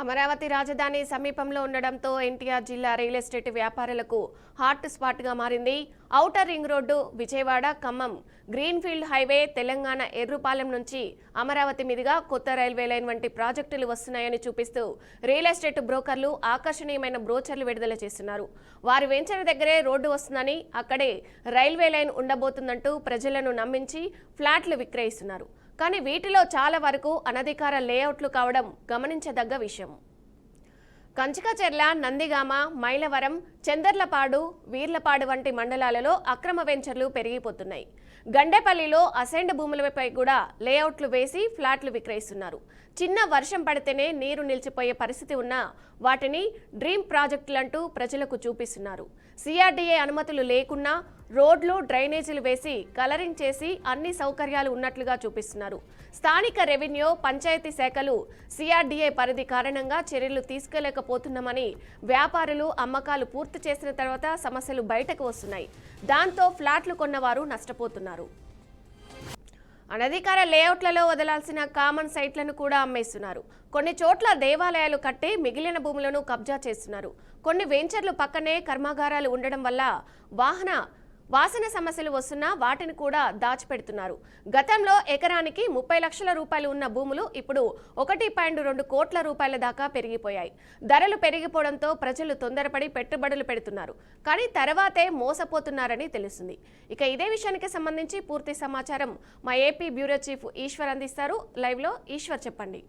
అమరావతి రాజధాని సమీపంలో ఉండడంతో ఎన్టీఆర్ జిల్లా రియల్ ఎస్టేట్ వ్యాపారులకు హాట్ స్పాట్ గా మారింది. Outer ring road, Vijayawada Khammam greenfield highway, Telangana Errupalem నుంచి అమరావతి మీదుగా కొత్త రైల్వే లైన్ వంటి ప్రాజెక్టులు వస్తున్నాయని చూపిస్తూ రియల్ ఎస్టేట్ బ్రోకర్లు ఆకర్షణీయమైన బ్రోచర్లు విడుదల చేస్తున్నారు. వారి వెంచర్ దగ్గరే రోడ్డు వస్తుందని, అక్కడే రైల్వే లైన్ ఉండబోతుందంటూ ప్రజలను నమ్మించి ఫ్లాట్లు విక్రయిస్తున్నారు. కానీ వీటిలో చాలా వరకు అనధికార లేఅవుట్లు కావడం గమనించదగ్గ విషయం. కంచికచెర్ల, నందిగామ, మైలవరం, చందర్లపాడు, వీర్లపాడు వంటి మండలాలలో అక్రమ వెంచర్లు పెరిగిపోతున్నాయి. గండేపల్లిలో అసైన్డ్ భూములపై కూడా లేఅవుట్లు వేసి ఫ్లాట్లు విక్రయిస్తున్నారు. చిన్న వర్షం పడితేనే నీరు నిలిచిపోయే పరిస్థితి ఉన్నా వాటిని డ్రీమ్ ప్రాజెక్టులంటూ ప్రజలకు చూపిస్తున్నారు. సిఆర్డీఏ అనుమతులు లేకున్నా రోడ్లు, డ్రైనేజీలు వేసి కలరింగ్ చేసి అన్ని సౌకర్యాలు ఉన్నట్లుగా చూపిస్తున్నారు. స్థానిక రెవెన్యూ, పంచాయతీ శాఖలు సిఆర్డీఏ పరిధి కారణంగా చర్యలు తీసుకోలేకపోతున్నామని వ్యాపారులు అమ్మకాలు పూర్తి చేసిన తర్వాత సమస్యలు బయటకు వస్తున్నాయి. దాంతో ఫ్లాట్లు కొన్నవారు నష్టపోతున్నారు. అనధికార లేఅవుట్లలో వదలాల్సిన కామన్ సైట్లను కూడా అమ్మేస్తున్నారు. కొన్ని చోట్ల దేవాలయాలు కట్టి మిగిలిన భూములను కబ్జా చేస్తున్నారు. కొన్ని వెంచర్లు పక్కనే కర్మాగారాలు ఉండడం వల్ల వాసన సమస్యలు వస్తున్నా వాటిని కూడా దాచిపెడుతున్నారు. గతంలో ఎకరానికి 30 లక్షల రూపాయలు ఉన్న భూములు ఇప్పుడు 1.2 కోట్ల రూపాయల దాకా పెరిగిపోయాయి. ధరలు పెరిగిపోవడంతో ప్రజలు తొందరపడి పెట్టుబడులు పెడుతున్నారు. కానీ తర్వాతే మోసపోతున్నారని తెలుస్తుంది. ఇక ఇదే విషయానికి సంబంధించి పూర్తి సమాచారం మా ఏపీ బ్యూరో చీఫ్ ఈశ్వర్ అందిస్తారు. లైవ్ లో ఈశ్వర్, చెప్పండి.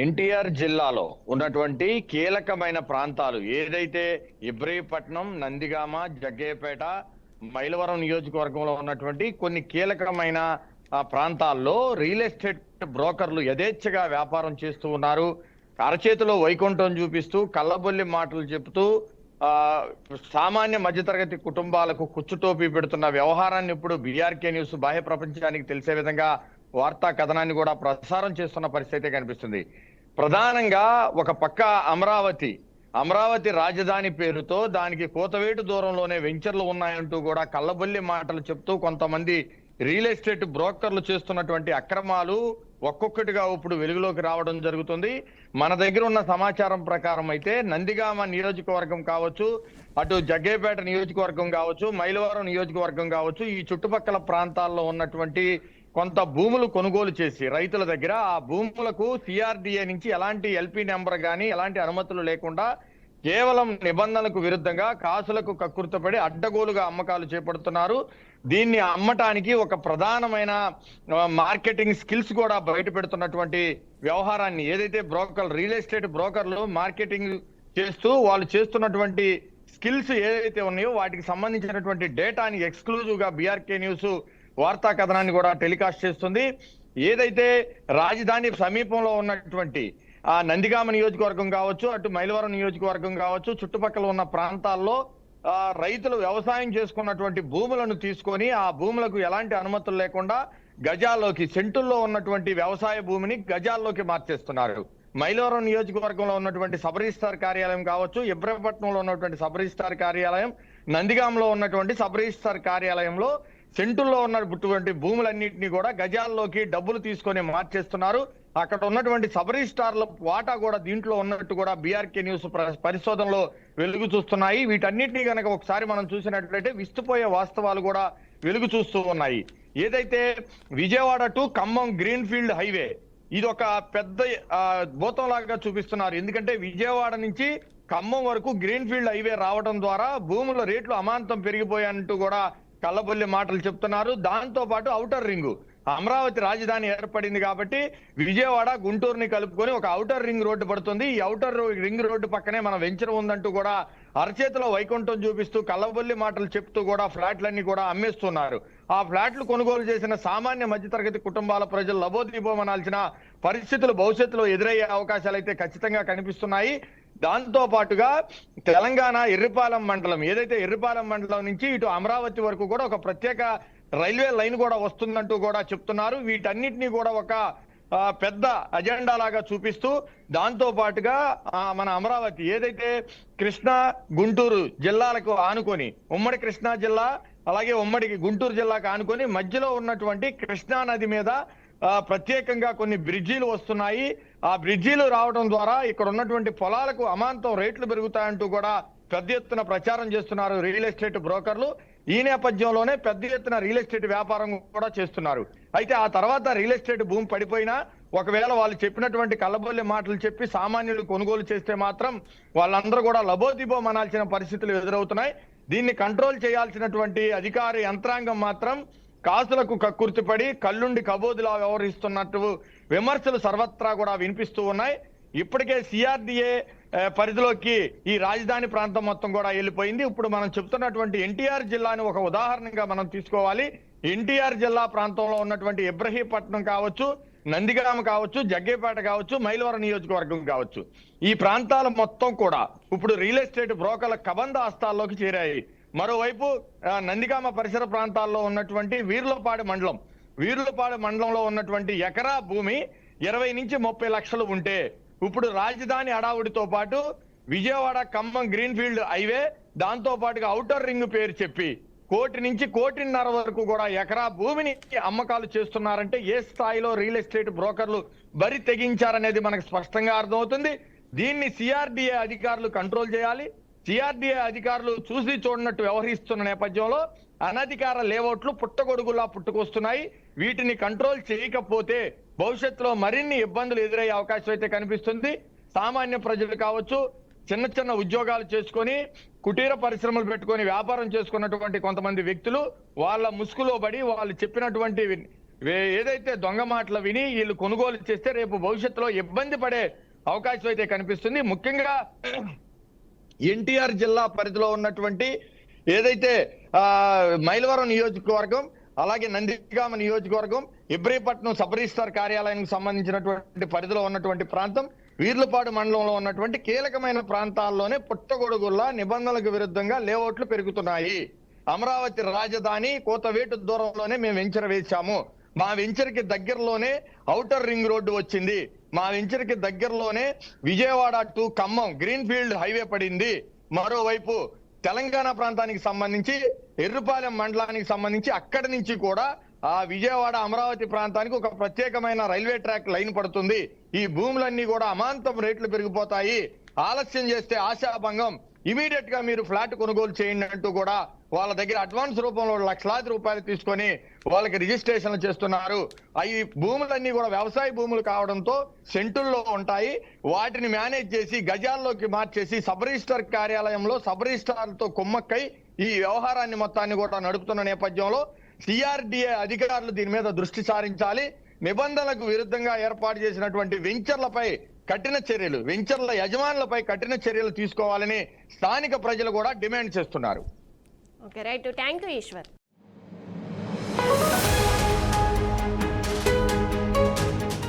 ఎన్టీఆర్ జిల్లాలో ఉన్నటువంటి కీలకమైన ప్రాంతాలు ఏదైతే ఇబ్రహీంపట్నం, నందిగామ, జగ్గయ్యపేట, మైలవరం నియోజకవర్గంలో ఉన్నటువంటి కొన్ని కీలకమైన ప్రాంతాల్లో రియల్ ఎస్టేట్ బ్రోకర్లు యథేచ్ఛగా వ్యాపారం చేస్తూ ఉన్నారు. అరచేతిలో వైకుంఠం చూపిస్తూ కళ్ళబొల్లి మాటలు చెబుతూ సామాన్య మధ్యతరగతి కుటుంబాలకు కుచ్చుటోపీ పెడుతున్న వ్యవహారాన్ని ఇప్పుడు బీఆర్కే న్యూస్ బాహ్య ప్రపంచానికి తెలిసే విధంగా వార్తా కథనాన్ని కూడా ప్రసారం చేస్తున్న పరిస్థితి కనిపిస్తుంది. ప్రధానంగా ఒక పక్క అమరావతి రాజధాని పేరుతో దానికి కోతవేటు దూరంలోనే వెంచర్లు ఉన్నాయంటూ కూడా కళ్ళబొల్లి మాటలు చెప్తూ కొంతమంది రియల్ ఎస్టేట్ బ్రోకర్లు చేస్తున్నటువంటి అక్రమాలు ఒక్కొక్కటిగా ఇప్పుడు వెలుగులోకి రావడం జరుగుతుంది. మన దగ్గర ఉన్న సమాచారం ప్రకారం అయితే నందిగామ నియోజకవర్గం కావచ్చు, అటు జగ్గయ్యపేట నియోజకవర్గం కావచ్చు, మైలవరం నియోజకవర్గం కావచ్చు, ఈ చుట్టుపక్కల ప్రాంతాల్లో ఉన్నటువంటి కొంత భూములు కొనుగోలు చేసి రైతుల దగ్గర ఆ భూములకు సిఆర్డీఏ నుంచి ఎలాంటి ఎల్పీ నెంబర్ కానీ ఎలాంటి అనుమతులు లేకుండా కేవలం నిబంధనలకు విరుద్ధంగా కాసులకు కక్కుర్తపడి అడ్డగోలుగా అమ్మకాలు చేపడుతున్నారు. దీన్ని అమ్మటానికి ఒక ప్రధానమైన మార్కెటింగ్ స్కిల్స్ కూడా బయట పెడుతున్నటువంటి వ్యవహారాన్ని ఏదైతే రియల్ ఎస్టేట్ బ్రోకర్లు మార్కెటింగ్ చేస్తూ వాళ్ళు చేస్తున్నటువంటి స్కిల్స్ ఏదైతే ఉన్నాయో వాటికి సంబంధించినటువంటి డేటాని ఎక్స్క్లూజివ్ గా బీఆర్కే న్యూస్ వార్తా కథనాన్ని కూడా టెలికాస్ట్ చేస్తుంది. ఏదైతే రాజధాని సమీపంలో ఉన్నటువంటి ఆ నందిగామ నియోజకవర్గం కావచ్చు, అటు మైలవరం నియోజకవర్గం కావచ్చు, చుట్టుపక్కల ఉన్న ప్రాంతాల్లో రైతులు వ్యవసాయం చేసుకున్నటువంటి భూములను తీసుకొని ఆ భూములకు ఎలాంటి అనుమతులు లేకుండా గజాల్లోకి, సెంటుల్లో ఉన్నటువంటి వ్యవసాయ భూమిని గజాల్లోకి మార్చేస్తున్నారు. మైలవరం నియోజకవర్గంలో ఉన్నటువంటి సబ్ రిజిస్ట్రార్ కార్యాలయం కావచ్చు, ఇబ్రహీంపట్నంలో ఉన్నటువంటి సబ్ రిజిస్ట్రార్ కార్యాలయం, నందిగాంలో ఉన్నటువంటి సబ్ రిజిస్ట్రార్ కార్యాలయంలో సెంటుల్లో ఉన్నటువంటి భూములన్నింటినీ కూడా గజాల్లోకి డబ్బులు తీసుకొని మార్చేస్తున్నారు. అక్కడ ఉన్నటువంటి సబ్ రిజిస్ట్రార్ల వాటా కూడా దీంట్లో ఉన్నట్టు కూడా బీఆర్కే న్యూస్ పరిశోధనలో వెలుగు చూస్తున్నాయి. వీటన్నిటినీ కనుక ఒకసారి మనం చూసినట్లయితే విస్తుపోయే వాస్తవాలు కూడా వెలుగు చూస్తూ ఉన్నాయి. ఏదైతే Vijayawada to Khammam greenfield highway ఇది ఒక పెద్ద భూతంలాగా చూపిస్తున్నారు. ఎందుకంటే విజయవాడ నుంచి ఖమ్మం వరకు గ్రీన్ఫీల్డ్ హైవే రావడం ద్వారా భూముల రేట్లు అమాంతం పెరిగిపోయాయంటూ కూడా కళ్ళబొల్లి మాటలు చెప్తున్నారు. దాంతో పాటు ఔటర్ రింగు, అమరావతి రాజధాని ఏర్పడింది కాబట్టి విజయవాడ, గుంటూరుని కలుపుకొని ఒక ఔటర్ రింగ్ రోడ్డు పడుతుంది. ఈ ఔటర్ రింగ్ రోడ్డు పక్కనే మన వెంచర్ ఉందంటూ కూడా అరచేతిలో వైకుంఠం చూపిస్తూ కళ్ళబొల్లి మాటలు చెప్తూ కూడా ఫ్లాట్లన్నీ కూడా అమ్మేస్తున్నారు. ఆ ఫ్లాట్లు కొనుగోలు చేసిన సామాన్య మధ్యతరగతి కుటుంబాల ప్రజలు లబోదీపోమనాల్సిన పరిస్థితులు భవిష్యత్తులో ఎదురయ్యే అవకాశాలు అయితే ఖచ్చితంగా కనిపిస్తున్నాయి. దాంతో పాటుగా తెలంగాణ ఎర్రిపాలెం మండలం, ఏదైతే ఎర్రిపాలెం మండలం నుంచి ఇటు అమరావతి వరకు కూడా ఒక ప్రత్యేక రైల్వే లైన్ కూడా వస్తుందంటూ కూడా చెప్తున్నారు. వీటన్నిటినీ కూడా ఒక పెద్ద అజెండా లాగా చూపిస్తూ దాంతో పాటుగా మన అమరావతి ఏదైతే కృష్ణా, గుంటూరు జిల్లాలకు ఆనుకొని, ఉమ్మడి కృష్ణా జిల్లా అలాగే ఉమ్మడి గుంటూరు జిల్లాకు ఆనుకొని మధ్యలో ఉన్నటువంటి కృష్ణా నది మీద ప్రత్యేకంగా కొన్ని బ్రిడ్జీలు వస్తున్నాయి. ఆ బ్రిడ్జీలు రావడం ద్వారా ఇక్కడ ఉన్నటువంటి పొలాలకు అమాంతం రేట్లు పెరుగుతాయంటూ కూడా పెద్ద ఎత్తున ప్రచారం చేస్తున్నారు రియల్ ఎస్టేట్ బ్రోకర్లు. ఈ నేపథ్యంలోనే పెద్ద ఎత్తున రియల్ ఎస్టేట్ వ్యాపారం కూడా చేస్తున్నారు. అయితే ఆ తర్వాత రియల్ ఎస్టేట్ భూమి పడిపోయినా ఒకవేళ వాళ్ళు చెప్పినటువంటి కళ్ళబొల్లి మాటలు చెప్పి సామాన్యులు కొనుగోలు చేస్తే మాత్రం వాళ్ళందరూ కూడా లబోదిబో అనాల్సిన పరిస్థితులు ఎదురవుతున్నాయి. దీన్ని కంట్రోల్ చేయాల్సినటువంటి అధికార యంత్రాంగం మాత్రం కాసులకు కక్కుర్తిపడి కళ్ళుండి కబోదులా వ్యవహరిస్తున్నట్టు విమర్శలు సర్వత్రా కూడా వినిపిస్తూ ఉన్నాయి. ఇప్పటికే సిఆర్డిఏ పరిధిలోకి ఈ రాజధాని ప్రాంతం మొత్తం కూడా వెళ్ళిపోయింది. ఇప్పుడు మనం చెప్తున్నటువంటి ఎన్టీఆర్ జిల్లాని ఒక ఉదాహరణగా మనం తీసుకోవాలి. ఎన్టీఆర్ జిల్లా ప్రాంతంలో ఉన్నటువంటి ఇబ్రహీంపట్నం కావచ్చు, నందిగామ కావచ్చు, జగ్గేపేట కావచ్చు, మైలవరం నియోజకవర్గం కావచ్చు, ఈ ప్రాంతాల మొత్తం కూడా ఇప్పుడు రియల్ ఎస్టేట్ బ్రోకర్ల కబంధ హస్తాల్లోకి చేరాయి. మరోవైపు నందిగామ పరిసర ప్రాంతాల్లో ఉన్నటువంటి వీర్లపాడు మండలంలో ఉన్నటువంటి ఎకరా భూమి 20 నుంచి 30 లక్షలు ఉంటే ఇప్పుడు రాజధాని హడావుడితో పాటు విజయవాడ ఖమ్మం గ్రీన్ఫీల్డ్ హైవే, దాంతో పాటుగా ఔటర్ రింగ్ పేరు చెప్పి 1 కోటి నుంచి 1.5 కోటి వరకు కూడా ఎకరా భూమిని అమ్మకాలు చేస్తున్నారంటే ఏ స్థాయిలో రియల్ ఎస్టేట్ బ్రోకర్లు బరి తెగించారనేది మనకు స్పష్టంగా అర్థమవుతుంది. దీన్ని సిఆర్డిఏ అధికారులు కంట్రోల్ చేయాలి. సిఆర్డిఏ అధికారులు చూసి చూడనట్టు వ్యవహరిస్తున్న నేపథ్యంలో అనధికార లేఅవుట్లు పుట్టగొడుగులా పుట్టుకొస్తున్నాయి. వీటిని కంట్రోల్ చేయకపోతే భవిష్యత్తులో మరిన్ని ఇబ్బందులు ఎదురయ్యే అవకాశం అయితే కనిపిస్తుంది. సామాన్య ప్రజలు కావచ్చు, చిన్న చిన్న ఉద్యోగాలు చేసుకొని కుటీర పరిశ్రమలు పెట్టుకొని వ్యాపారం చేసుకున్నటువంటి కొంతమంది వ్యక్తులు వాళ్ళ ముసుగులో పడి వాళ్ళు చెప్పినటువంటి ఏదైతే దొంగ మాటలు విని వీళ్ళు కొనుగోలు చేస్తే రేపు భవిష్యత్తులో ఇబ్బంది పడే అవకాశం అయితే కనిపిస్తుంది. ముఖ్యంగా ఎన్టీఆర్ జిల్లా పరిధిలో ఉన్నటువంటి ఏదైతే మైలవరం నియోజకవర్గం, అలాగే నందిగామ నియోజకవర్గం, ఇబ్రహీంపట్నం సబ్ రిజిస్ట్రార్ కార్యాలయానికి సంబంధించినటువంటి పరిధిలో ఉన్నటువంటి ప్రాంతం, వీర్లపాడు మండలంలో ఉన్నటువంటి కీలకమైన ప్రాంతాల్లోనే పుట్టగొడుగుల్లా నిబంధనలకు విరుద్ధంగా లేఅవుట్లు పెరుగుతున్నాయి. అమరావతి రాజధాని కోతవేటు దూరంలోనే మేము వెంచర్ వేశాము. మా వెంచర్కి దగ్గరలోనే ఔటర్ రింగ్ రోడ్డు వచ్చింది. మా వెంచర్కి దగ్గరలోనే Vijayawada to Khammam greenfield highway పడింది. మరోవైపు తెలంగాణ ప్రాంతానికి సంబంధించి ఎర్రుపాలెం మండలానికి సంబంధించి అక్కడి నుంచి కూడా ఆ విజయవాడ అమరావతి ప్రాంతానికి ఒక ప్రత్యేకమైన రైల్వే ట్రాక్ లైన్ పడుతుంది. ఈ భూములన్నీ కూడా అమాంతం రేట్లు పెరిగిపోతాయి. ఆలస్యం చేస్తే ఆశాభంగం, ఇమీడియట్ గా మీరు ఫ్లాట్ కొనుగోలు చేయండి అంటూ కూడా వాళ్ళ దగ్గర అడ్వాన్స్ రూపంలో లక్షలాది రూపాయలు తీసుకొని వాళ్ళకి రిజిస్ట్రేషన్లు చేస్తున్నారు. ఈ భూములన్నీ కూడా వ్యవసాయ భూములు కావడంతో సెంటుల్లో ఉంటాయి. వాటిని మేనేజ్ చేసి గజాల్లోకి మార్చేసి సబ్ రిజిస్ట్రార్ కార్యాలయంలో సబ్ రిజిస్ట్రార్లతో కుమ్మక్కై ఈ వ్యవహారాన్ని మొత్తాన్ని కూడా నడుపుతున్న నేపథ్యంలో సిఆర్డిఏ అధికారులు దీని మీద దృష్టి సారించాలి. నిబంధనలకు విరుద్ధంగా ఏర్పాటు చేసినటువంటి వెంచర్లపై కఠిన చర్యలు, వెంచర్ల యజమానులపై కఠిన చర్యలు తీసుకోవాలని స్థానిక ప్రజలు కూడా డిమాండ్ చేస్తున్నారు. Okay, right. Thank you Eshwar.